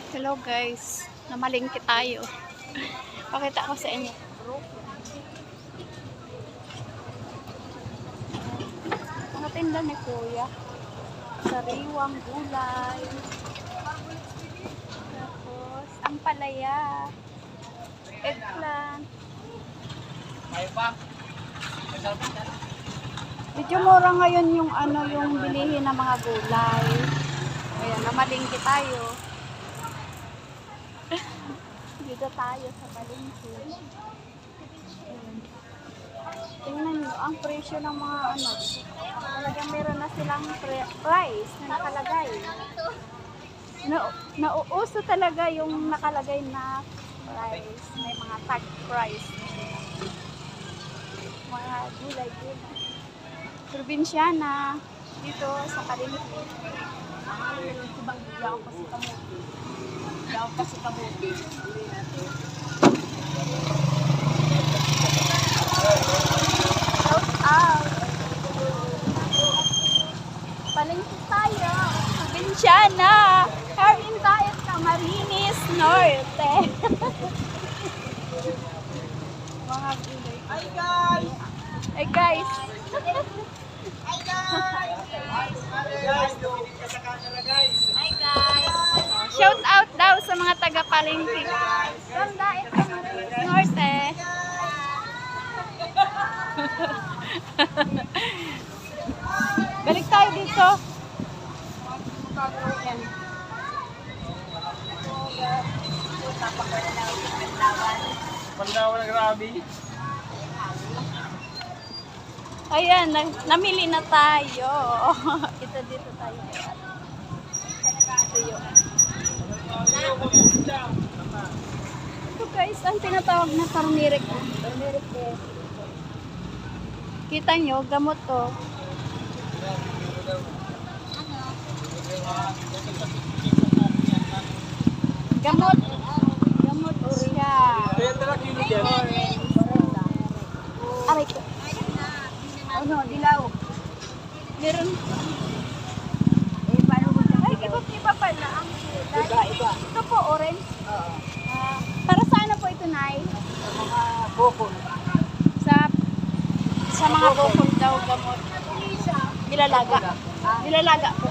Hello guys, namalingki tayo. Pakita ko sa inyo. Mga tinda ni Kuya. Sariwang gulay. Tapos, ang palaya. Eggplant. Medyo mura ngayon yung yung bilihin ng mga gulay. Ayan, namalingki tayo. Dito tayo sa palengke. Tingnan nyo, ang presyo ng mga talagang meron na silang price na nakalagay. Nauuso talaga yung nakalagay na price. May mga tag price. Mga gulay-gulay. Probinsyana dito sa palengke. Daw kasi kamuti. Shout out! Palengke tayo! Probinsyana! Kain tayo sa Camarines Norte! Mga gulay. Hi guys! Hey guys! Hi guys! Guys, tumingin ka sa camera guys. Hi guys! Shout out daw sa mga taga-palengke. Ganda ito Camarines Norte. Balik tayo dito. Pandawan na grabe. Ayan, namili na tayo. Ito dito tayo. Ito yun. Ito guys, ang tinatawag na turmeric. Turmeric eh. Kita nyo, gamot to. Gamot. Gamot siya. Aray ko. Ano, dilaw. Meron. Paano mo Ay, iba pala ang kulay. Iba. Ito po, orange. Oo. Para sa ano po ito, Nay? Mga bukol. Sa mga bukol daw gamot. Nilalaga. Nilalaga po.